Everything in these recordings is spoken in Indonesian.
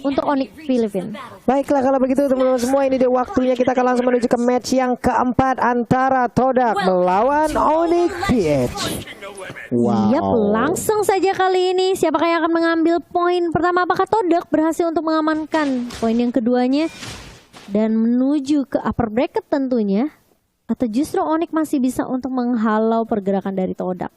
untuk Onyx Philippines. Baiklah kalau begitu teman-teman semua, ini dia waktunya kita akan langsung menuju ke match yang keempat antara Todak melawan Onyx PH. Wow. Yap, langsung saja kali ini siapakah yang akan mengambil poin pertama? Apakah Todak berhasil untuk mengamankan poin yang keduanya dan menuju ke upper bracket tentunya, atau justru Onyx masih bisa untuk menghalau pergerakan dari Todak?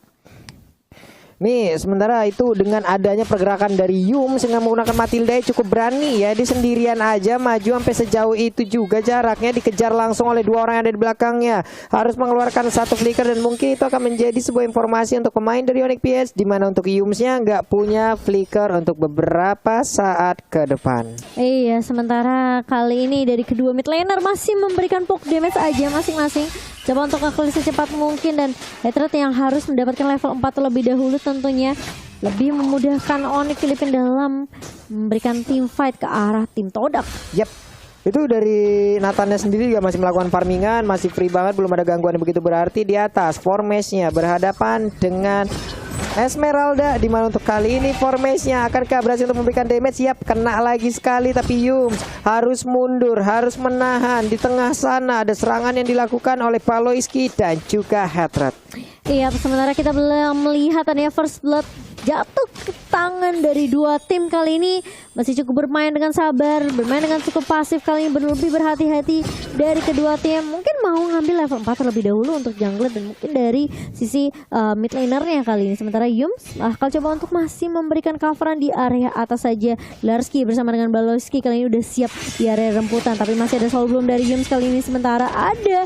Nih, sementara itu dengan adanya pergerakan dari Yum sehingga menggunakan Matilda cukup berani ya. Di sendirian aja maju sampai sejauh itu juga jaraknya, dikejar langsung oleh dua orang yang ada di belakangnya. Harus mengeluarkan satu flicker dan mungkin itu akan menjadi sebuah informasi untuk pemain dari Onyx PH, di mana untuk Yumsnya nggak punya flicker untuk beberapa saat ke depan. Iya, sementara kali ini dari kedua mid laner masih memberikan poke damage aja masing-masing. Coba untuk ngeklik secepat mungkin, dan Hatred yang harus mendapatkan level 4 terlebih dahulu tentunya lebih memudahkan Onyx Philippines dalam memberikan team fight ke arah tim Todak. Yap, itu dari Nathannya sendiri juga masih melakukan farmingan, masih free banget, belum ada gangguan yang begitu berarti di atas. Formation-nya berhadapan dengan Esmeralda, di mana untuk kali ini formasinya akankah berhasil untuk memberikan damage? Siap, kena lagi sekali, tapi Yum harus mundur, harus menahan. Di tengah sana ada serangan yang dilakukan oleh Paloiski dan juga Hatred. Iya, sementara kita belum melihat adanya first blood jatuh ke tangan dari dua tim. Kali ini masih cukup bermain dengan sabar, bermain dengan cukup pasif, kali ini lebih berhati-hati dari kedua tim. Mungkin mau ngambil level 4 terlebih dahulu untuk jungler dan mungkin dari sisi mid lanernya kali ini. Sementara Yums bakal coba untuk masih memberikan coveran di area atas saja. Larski bersama dengan Baloski kali ini udah siap di area remputan, tapi masih ada soul bloom dari Yums kali ini. Sementara ada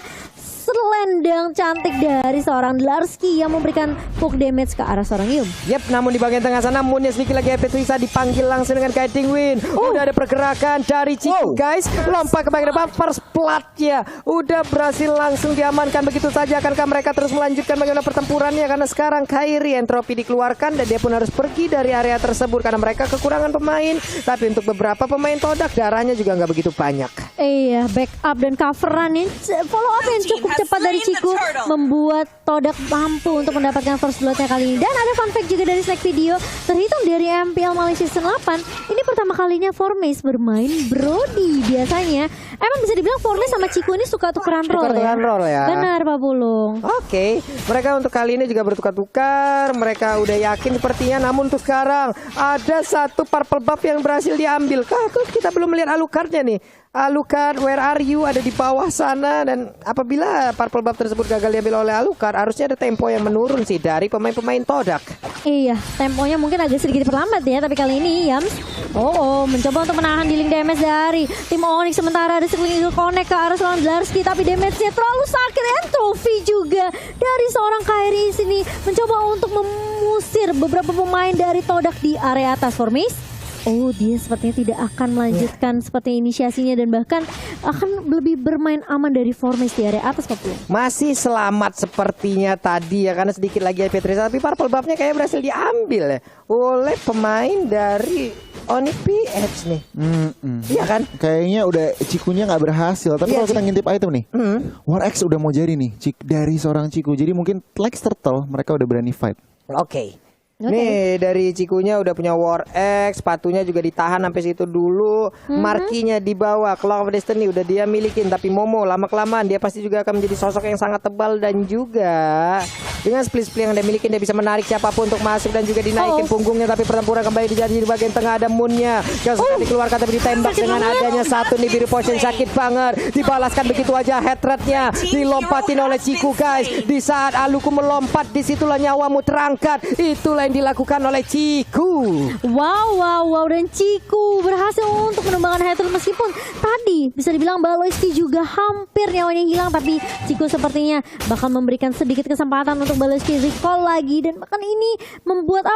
selendang cantik dari seorang Larski yang memberikan poke damage ke arah seorang Yum. Yep, namun di bagian tengah sana Moonnya sedikit lagi Petrisa dipanggil langsung dengan Guiding Wind. Udah ada pergerakan dari Ciku guys. Lompat ke bagian depan, first blood-nya udah berhasil langsung diamankan begitu saja. Akankah mereka terus melanjutkan bagaimana pertempurannya? Karena sekarang Kairi entropi dikeluarkan dan dia pun harus pergi dari area tersebut karena mereka kekurangan pemain. Tapi untuk beberapa pemain Todak darahnya juga nggak begitu banyak. Iya, backup dan coveran ini follow up yang cukup cepat dari Ciku membuat Todak mampu untuk mendapatkan first blood-nya kali ini. Dan ada fun fact juga dari snack video, terhitung dari MPL Malaysia Season 8, ini pertama kalinya Formace bermain Brody. Biasanya emang bisa dibilang Formace sama Ciku ini suka tukeran role ya. Benar Pak Pulung. Oke, mereka untuk kali ini juga bertukar-tukar. Mereka udah yakin sepertinya, namun untuk sekarang ada satu purple buff yang berhasil diambil. Kita belum melihat Alucardnya nih. Alucard, where are you? Ada di bawah sana. Dan apabila purple buff tersebut gagal diambil oleh Alucard, harusnya ada tempo yang menurun sih dari pemain-pemain Todak. Iya, temponya mungkin agak sedikit perlambat ya. Tapi kali ini Yams mencoba untuk menahan dealing damage dari tim Onyx. Sementara ada sekeliling connect ke arah seorang Larski, tapi damage-nya terlalu sakit. Entropy juga dari seorang Kairi sini mencoba untuk mengusir beberapa pemain dari Todak di area atas. Formace, dia sepertinya tidak akan melanjutkan seperti inisiasinya dan bahkan akan lebih bermain aman dari Formace di area atas. Masih selamat sepertinya tadi ya, karena sedikit lagi Petrisa, tapi purple buff-nya kayaknya berhasil diambil ya oleh pemain dari Onyx PH nih. Iya kan? Kayaknya udah Cikunya nggak berhasil. Tapi kalau kita ngintip item nih, War X udah mau jadi nih dari seorang Ciku. Jadi mungkin Lex Turtle mereka udah berani fight. Oke. Nih dari Cikunya udah punya War X, sepatunya juga ditahan sampai situ dulu. Markinya dibawa, Clock of Destiny udah dia milikin. Tapi Momo lama-kelamaan dia pasti juga akan menjadi sosok yang sangat tebal. Dan juga dengan split-split yang dia milikin, dia bisa menarik siapapun untuk masuk dan juga dinaikin punggungnya. Tapi pertempuran kembali terjadi di bagian tengah. Ada Moonnya yang sudah dikeluarkan tapi ditembak dengan adanya satu nih biru potion. Sakit banget, dibalaskan begitu aja. Hatrednya dilompatin oleh Ciku guys. Di saat Aluku melompat, disitulah nyawamu terangkat. Itulah yang dilakukan oleh Ciku. Wow, dan Ciku berhasil untuk menumbangkan Hatred meskipun tadi bisa dibilang Baloiski juga hampir nyawanya hilang, tapi Ciku sepertinya bakal memberikan sedikit kesempatan untuk Baloiski recall lagi. Dan bahkan ini membuat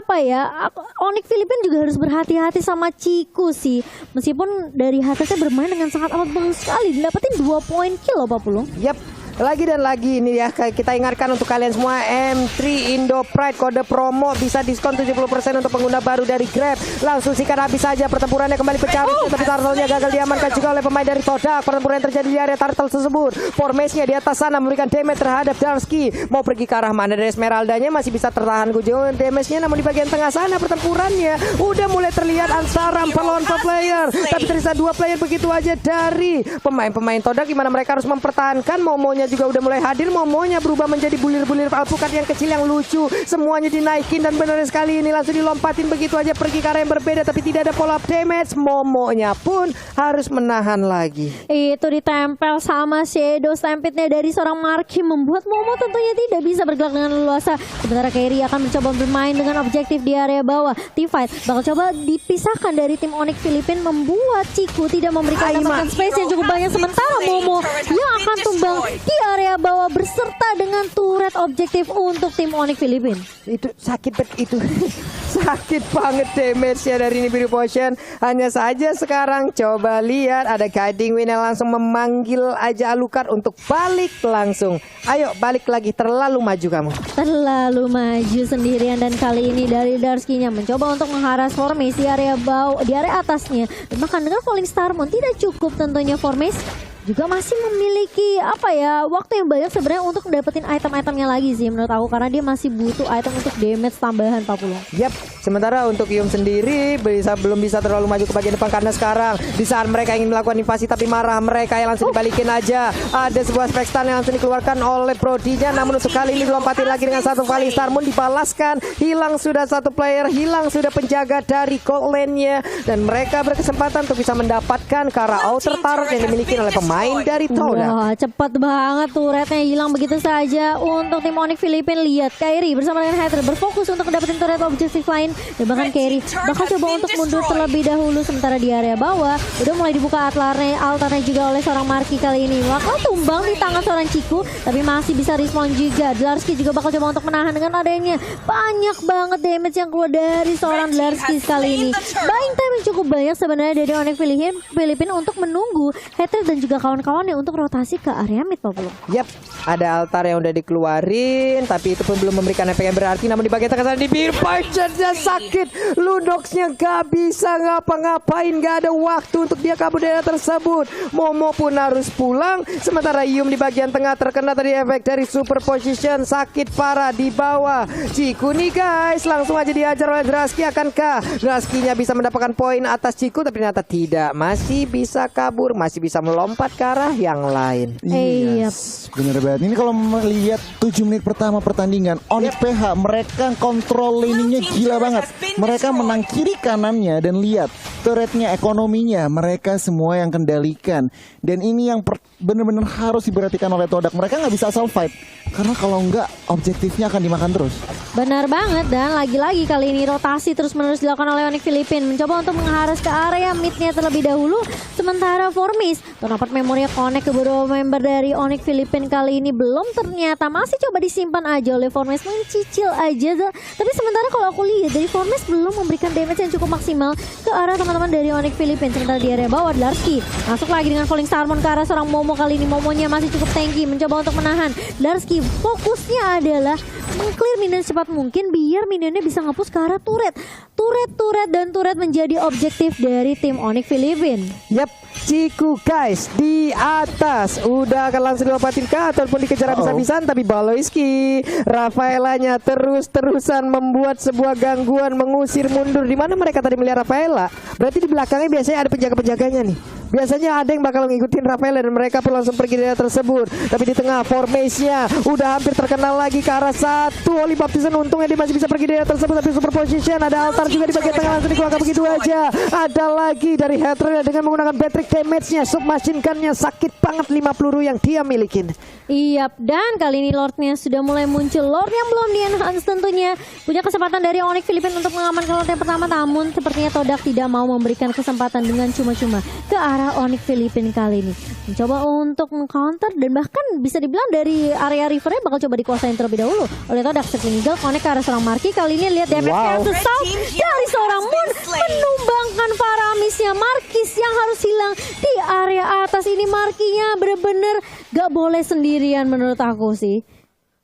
Onyx Philippines juga harus berhati-hati sama Ciku sih, meskipun dari Hatrednya bermain dengan sangat amat bagus sekali, didapetin 2 poin kill Pak Pulung. Yap, Lagi dan lagi ini ya, kita ingatkan untuk kalian semua, M3 Indo Pride kode promo bisa diskon 70% untuk pengguna baru dari Grab. Langsung sikat habis saja, pertempurannya kembali pecah, tapi turtle-nya gagal diamankan juga oleh pemain dari Todak. Pertempuran yang terjadi di area turtle tersebut. Formasinya di atas sana memberikan damage terhadap Darsky. Mau pergi ke arah mana dari Esmeraldanya masih bisa tertahan jauh damage-nya, namun di bagian tengah sana pertempurannya udah mulai terlihat antara 4 lawan 4 player. Tapi tersisa 2 player begitu aja dari pemain-pemain Todak, di mana mereka harus mempertahankan. Momonya juga udah mulai hadir. Momonya berubah menjadi bulir-bulir alpukat yang kecil yang lucu. Semuanya dinaikin dan benar sekali ini langsung dilompatin begitu aja pergi ke arah yang berbeda, tapi tidak ada follow up damage. Momonya pun harus menahan lagi. Itu ditempel sama Shadow Stampede-nya dari seorang Marky, membuat Momo tentunya tidak bisa bergerak dengan leluasa. Sementara Kerry akan mencoba bermain dengan objektif di area bawah. Team fight bakal coba dipisahkan dari tim Onyx Filipin, membuat Ciku tidak memberikan dapatkan space yang cukup banyak. Sementara Momo yang akan tumbang di area bawah beserta dengan turret objektif untuk tim Onyx Filipin. Itu sakit banget itu. Sakit banget damage-nya dari Nibiru Potion. Hanya saja sekarang coba lihat ada Guiding Wind yang langsung memanggil aja Alucard untuk balik langsung. Ayo balik lagi, terlalu maju kamu. Terlalu maju sendirian, dan kali ini dari Darsky-nya mencoba untuk mengharas Formis di area bawah, di area atasnya. Dan bahkan dengan Falling Star Moon tidak cukup tentunya, Formis juga masih memiliki waktu yang banyak sebenarnya untuk dapetin item-itemnya lagi sih menurut aku, karena dia masih butuh item untuk damage tambahan 40. Yap, sementara untuk Yum sendiri belum bisa terlalu maju ke bagian depan, karena sekarang di saat mereka ingin melakukan invasi tapi marah mereka yang langsung dibalikin aja. Ada sebuah spek stun yang langsung dikeluarkan oleh Prodigy-nya, namun untuk kali ini dilompatin lagi dengan satu Falling Star Moon, dibalaskan. Hilang sudah satu player, hilang sudah penjaga dari gold lane-nya, dan mereka berkesempatan untuk bisa mendapatkan ke arah outer turret yang dimiliki oleh pemain dari Todak. Wah, cepat banget turretnya hilang begitu saja untuk tim Onyx Filipin. Lihat Kairi bersama dengan Hater berfokus untuk dapetin turret objektif lain, dan bahkan Kairi bakal coba untuk mundur terlebih dahulu. Sementara di area bawah udah mulai dibuka altarnya juga oleh seorang Marky. Kali ini bakal tumbang di tangan seorang Ciku, tapi masih bisa respawn juga. Darsky juga bakal coba untuk menahan dengan adanya banyak banget damage yang keluar dari seorang Darsky kali ini. Buying time yang cukup banyak sebenarnya dari Onyx Filipin untuk menunggu Hater dan juga kawan-kawannya untuk rotasi ke area mid, Pak. Yap, ada altar yang udah dikeluarin, tapi itu pun belum memberikan efek yang berarti. Namun di bagian tengah sana di Nibiru Potion-nya sakit. Lunox-nya gak bisa ngapa-ngapain, gak ada waktu untuk dia kabur dari tersebut. Momo pun harus pulang. Sementara Yum di bagian tengah terkena tadi efek dari super position, sakit parah di bawah. Ciku nih guys, langsung aja diajar oleh Darsky. Akankah Darsky-nya bisa mendapatkan poin atas Ciku? Tapi ternyata tidak, masih bisa kabur, masih bisa melompat ke arah yang lain. Iya, bener banget. Ini kalau melihat 7 menit pertama pertandingan, Onyx PH mereka kontrol laningnya gila banget. Mereka menang kiri kanannya, dan lihat turretnya, ekonominya mereka semua yang kendalikan. Dan ini yang bener-bener harus diperhatikan oleh Todak. Mereka nggak bisa asal fight, karena kalau nggak objektifnya akan dimakan terus. Benar banget, dan lagi-lagi kali ini rotasi terus-menerus dilakukan oleh Onyx Filipin, mencoba untuk mengharas ke area midnya terlebih dahulu. Sementara Formis dapat memorinya connect ke beberapa member dari Onyx Filipin kali ini belum, ternyata masih coba disimpan aja oleh Formis, mencicil aja. Tapi sementara kalau aku lihat dari Formis belum memberikan damage yang cukup maksimal ke arah teman-teman dari Onyx Filipin. Sementara di area bawah Darsky masuk lagi dengan Falling Star Moon ke arah seorang Momo. Kali ini Momonya masih cukup tanky, mencoba untuk menahan. Darsky fokusnya adalah meng-clear minion secepat mungkin biar minionnya bisa nge-push ke arah turret. Turret menjadi objektif dari tim Onyx Filipin. Yap, Ciku guys di atas udah akan langsung dilompatin ke ataupun dikejar habis-habisan, tapi Baloiski Rafaelanya terus-terusan membuat sebuah gangguan, mengusir mundur. Di mana mereka tadi melihat Rafaela, berarti di belakangnya biasanya ada penjaga-penjaganya nih. Biasanya ada yang bakal ngikutin Rafaela dan mereka pun langsung pergi dari tersebut. Tapi di tengah formasinya udah hampir terkenal lagi ke arah satu Holy Baptism. Untungnya dia masih bisa pergi dari tersebut, tapi super position ada altar juga di bagian tengah langsung dikeluarkan begitu aja. Ada lagi dari Hater dengan menggunakan Patrick damage-nya, submachine gun-nya sakit banget 5 peluru yang dia milikin. Iya, dan kali ini Lord-nya sudah mulai muncul. Lord yang belum di-enhance tentunya punya kesempatan dari Onyx Filipin untuk mengamankan Lord yang pertama, namun sepertinya Todak tidak mau memberikan kesempatan dengan cuma-cuma ke arah Onyx Filipin kali ini. Mencoba untuk meng-counter, dan bahkan bisa dibilang dari area rivernya bakal coba dikuasain terlebih dahulu oleh Todak. Circling Eagle connect ke arah seorang Marky. Kali ini lihat damage dari seorang Moon menumbangkan Faramisnya Marky. Markis yang harus hilang di area atas ini. Markinya bener-bener gak boleh sendirian menurut aku sih.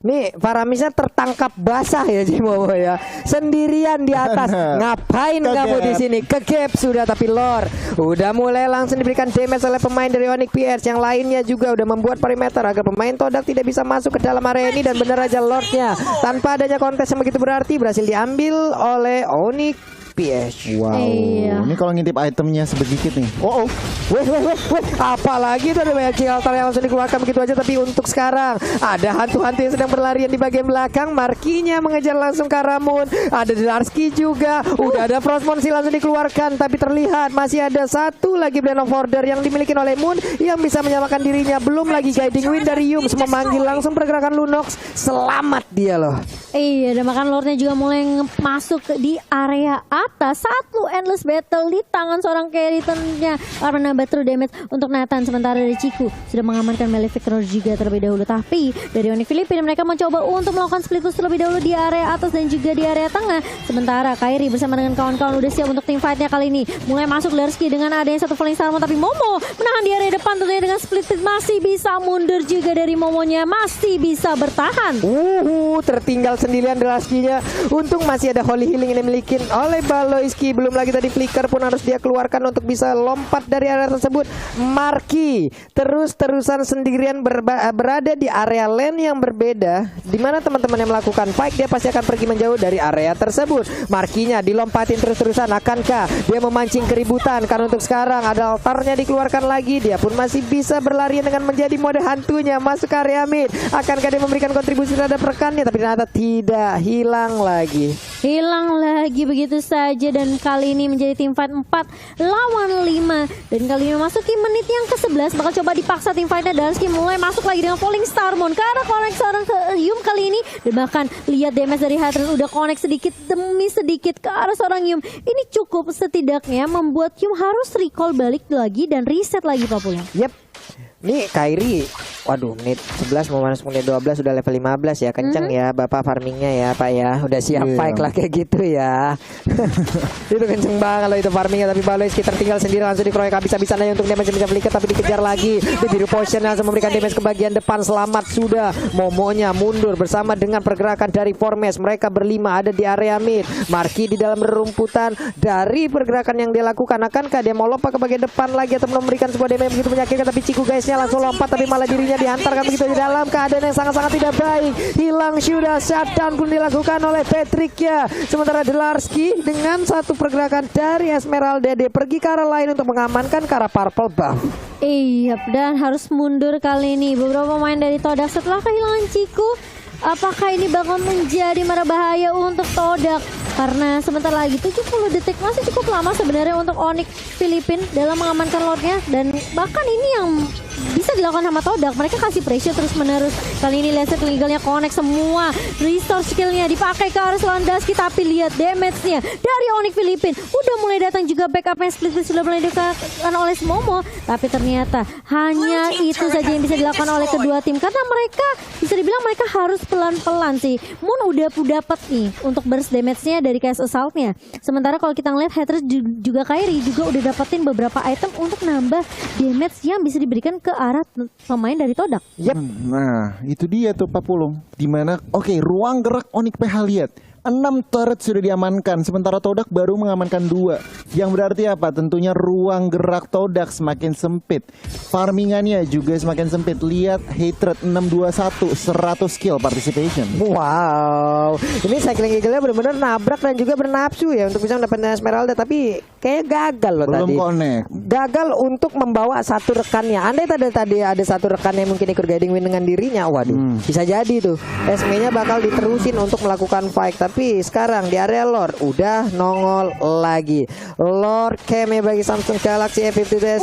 Nih Faramisnya tertangkap basah ya Cimomo ya. Sendirian di atas. Ngapain kamu di sini? Kegap sudah, tapi Lord udah mulai langsung diberikan damage oleh pemain dari Onyx PH. Yang lainnya juga udah membuat perimeter agar pemain Todak tidak bisa masuk ke dalam area ini. Dan bener aja Lordnya tanpa adanya kontes yang begitu berarti berhasil diambil oleh Onyx PH. Wow. Iya. Ini kalau ngintip itemnya sedikit nih. Oh, weh. Apalagi itu ada banyak king altar yang langsung dikeluarkan begitu aja. Tapi untuk sekarang ada hantu-hantu yang sedang berlarian di bagian belakang. Markinya mengejar langsung ke arah Moon. Ada Delarski juga. Udah ada Frostmourne sih langsung dikeluarkan. Tapi terlihat masih ada satu lagi Blend of Order yang dimiliki oleh Moon yang bisa menyamakan dirinya. Belum lagi Guiding Wind dari Yums memanggil langsung pergerakan Lunox. Selamat dia loh. Iya, dan bahkan Lordnya juga mulai masuk di area atas. Satu endless battle di tangan seorang carry tentunya karena nambah true damage untuk Nathan. Sementara dari Ciku sudah mengamankan Malefic Roar juga terlebih dahulu. Tapi dari Onyx Filipina mereka mencoba untuk melakukan split push terlebih dahulu di area atas dan juga di area tengah. Sementara Kairi bersama dengan kawan-kawan udah siap untuk team fightnya kali ini. Mulai masuk Lerski dengan adanya satu Falling Star, tapi Momo menahan di area depan tentunya dengan split push. Masih bisa mundur juga dari Momonya, masih bisa bertahan. Tertinggal sendirian Delarski-nya. Untung masih ada Holy Healing yang dimiliki oleh Baloyski. Belum lagi tadi Flicker pun harus dia keluarkan untuk bisa lompat dari area tersebut. Marki terus-terusan sendirian berada di area lane yang berbeda. Dimana teman-teman yang melakukan fight dia pasti akan pergi menjauh dari area tersebut. Markinya dilompatin terus-terusan. Akankah dia memancing keributan? Karena untuk sekarang ada altarnya dikeluarkan lagi. Dia pun masih bisa berlarian dengan menjadi mode hantunya masuk ke area mid. Akankah dia memberikan kontribusi terhadap rekannya? Tapi ternyata tidak, hilang lagi. Hilang lagi begitu saja, dan kali ini menjadi tim fight 4 lawan 5. Dan kali ini memasuki menit yang ke-11 bakal coba dipaksa tim fightnya. Dansky mulai masuk lagi dengan Falling Star Moon ke arah connect seorang ke Yum kali ini. Dan bahkan lihat damage dari Hatred udah connect sedikit demi sedikit ke arah seorang Yum. Ini cukup setidaknya membuat Yum harus recall balik lagi dan reset lagi Papula. Yep. Nih Kairi, waduh menit 11 mau masuk menit 12 udah level 15 ya. Kenceng ya Bapak farmingnya ya Pak ya. Udah siap fight lah kayak gitu ya. Itu kenceng banget loh itu farmingnya. Tapi Baloyski tertinggal sendiri langsung dikeroyok habis-habisan aja untuk damage Flicker. Tapi dikejar lagi. Di biru potion langsung memberikan damage ke bagian depan. Selamat sudah. Momonya mundur bersama dengan pergerakan dari Formes. Mereka berlima ada di area mid. Marki di dalam rerumputan. Dari pergerakan yang dia lakukan, akankah dia mau lompat ke bagian depan lagi atau memberikan sebuah damage begitu menyakitkan? Tapi Ciku guys langsung lompat, tapi malah dirinya dihantarkan begitu di dalam keadaan yang sangat-sangat tidak baik. Hilang sudah, shutdown pun dilakukan oleh Patrick ya. Sementara Delarski dengan satu pergerakan dari Esmeralda dia pergi ke arah lain untuk mengamankan ke arah purple buff. Iya, dan harus mundur kali ini beberapa pemain dari Todak setelah kehilangan Ciku. Apakah ini bakal menjadi mara bahaya untuk Todak? Karena sebentar lagi 70 detik masih cukup lama sebenarnya untuk Onyx Filipina dalam mengamankan Lordnya. Dan bahkan ini yang bisa dilakukan sama Todak, mereka kasih pressure terus menerus. Kali ini Laser legalnya connect semua, restore skillnya dipakai ke arah Dansky. Tapi lihat damage-nya dari Onyx Filipina udah mulai datang juga backupnya. Split sudah mulai dilakukan oleh Momo, tapi ternyata hanya itu saja yang bisa dilakukan oleh kedua tim karena mereka bisa dibilang mereka harus pelan-pelan sih. Moon udah dapat nih untuk burst damage-nya dari case assault-nya. Sementara kalau kita ngeliat Hatred juga Kairi juga udah dapetin beberapa item untuk nambah damage yang bisa diberikan ke arah pemain dari Todak. Yep. Nah, itu dia tuh Pak Pulung. Dimana, ruang gerak Onyx PH lihat. 6 turret sudah diamankan, sementara Todak baru mengamankan 2. Yang berarti apa? Tentunya ruang gerak Todak semakin sempit. Farmingannya juga semakin sempit. Lihat Hatred 621, 100 kill participation. Wow, ini cycling eagle-nya benar-benar nabrak dan juga bernafsu ya untuk bisa mendapatkan Esmeralda. Tapi kayak gagal loh belum tadi. Connect. Gagal untuk membawa satu rekannya. Andai tadi ada satu rekannya mungkin ikut guiding win dengan dirinya. Waduh, bisa jadi tuh SME-nya bakal diterusin untuk melakukan fight. Tapi sekarang di area Lord udah nongol lagi. Lord Keme bagi Samsung Galaxy A52s.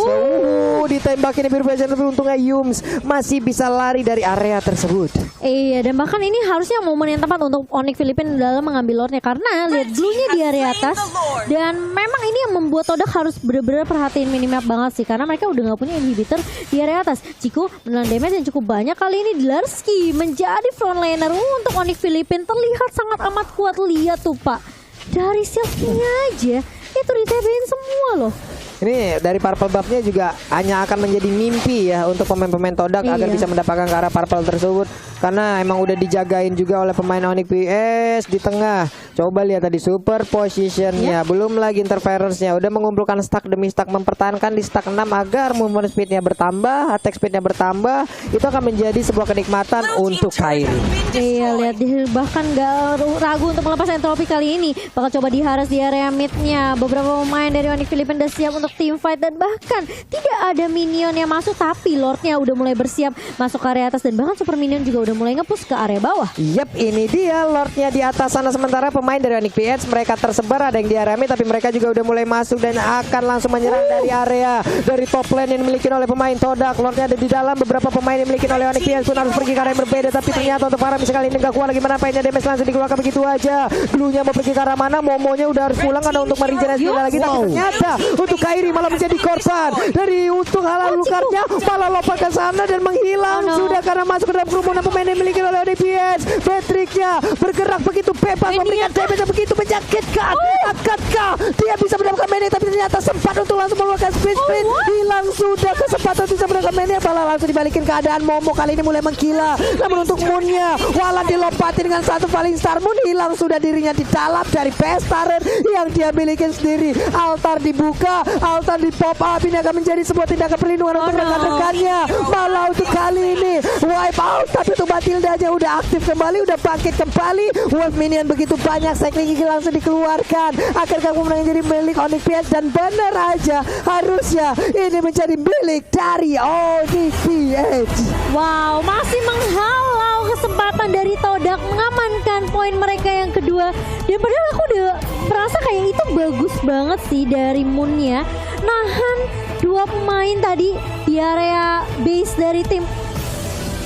Ditembak ini biru belajar, tapi untungnya Yums masih bisa lari dari area tersebut. Iya, dan bahkan ini harusnya momen yang tepat untuk Onyx Filipina dalam mengambil Lordnya karena lihat blue-nya di area atas. Dan memang ini yang membuat Todak harus benar-benar perhatiin minimap banget sih karena mereka udah nggak punya inhibitor di area atas. Ciku menelan damage yang cukup banyak kali ini. Delarski menjadi frontliner untuk Onyx Filipina terlihat sangat amat kuat. Lihat tuh Pak, dari shield-nya aja itu ditebein semua loh. Ini dari Purple Buff-nya juga hanya akan menjadi mimpi ya untuk pemain-pemain Todak agar bisa mendapatkan ke arah Purple tersebut. Karena emang udah dijagain juga oleh pemain Onyx PS di tengah. Coba lihat tadi super positionnya, belum lagi interference-nya. Udah mengumpulkan stack demi stack, mempertahankan di stack 6 agar movement speed-nya bertambah, attack speed-nya bertambah. Itu akan menjadi sebuah kenikmatan untuk Kairi. Iya, lihat bahkan gak ragu untuk melepas entropi kali ini. Bakal coba diharas di area mid-nya. Beberapa pemain dari Onyx Philippines udah siap untuk team fight dan bahkan tidak ada minion yang masuk, tapi Lordnya udah mulai bersiap masuk ke area atas dan bahkan super minion juga udah mulai nge-push ke area bawah. Yap, ini dia Lordnya di atas sana. Sementara pemain dari Onyx PH mereka tersebar, ada yang di area mid, tapi mereka juga udah mulai masuk dan akan langsung menyerang dari area dari top lane yang dimiliki oleh pemain Todak. Lordnya ada di dalam, beberapa pemain yang dimiliki oleh Onyx PH pun harus pergi ke arah yang berbeda, tapi ternyata untuk para misalnya ini nggak kuat lagi menampainya, damage langsung dikeluarkan begitu aja. Glunya mau pergi ke arah mana, Momonya udah harus pulang karena untuk meregenerasi lagi, tapi ternyata untuk Kairi malah menjadi korban dari untuk halal lukanya, malah lompat ke sana dan menghilang sudah karena masuk ke dalam kerumunan pemain yang dimiliki oleh DPS. Patricknya bergerak begitu bebas, memberikan damage yang begitu menyakitkan. Akankah dia bisa mendapatkan mania, tapi ternyata sempat untuk langsung mengeluarkan speed sprint, hilang sudah kesempatan bisa mendapatkan mania, malah langsung dibalikin keadaan. Momo kali ini mulai menggila, namun untuk Moonnya Walan dilompatin dengan satu Falling Star. Moon hilang sudah dirinya di dalam dari PS turret yang dia miliki sendiri. Altar dibuka, altar di pop up, ini akan menjadi sebuah tindakan perlindungan untuk rekan-rekannya. Malah untuk kali ini wipe out, tapi untuk Matilda-nya udah aktif kembali, udah bangkit kembali. Wolf minion begitu banyak, cycling gigi langsung dikeluarkan. Akankah kemenangan jadi milik Onyx PS, dan benar aja harusnya ini menjadi milik dari Onyx PS. Wow, masih menghalau kesempatan dari Todak mengamankan poin mereka yang kedua. Dan padahal aku udah merasa kayak itu bagus banget sih dari Moonnya, nahan dua pemain tadi di area base dari tim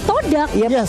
Todak. Yes.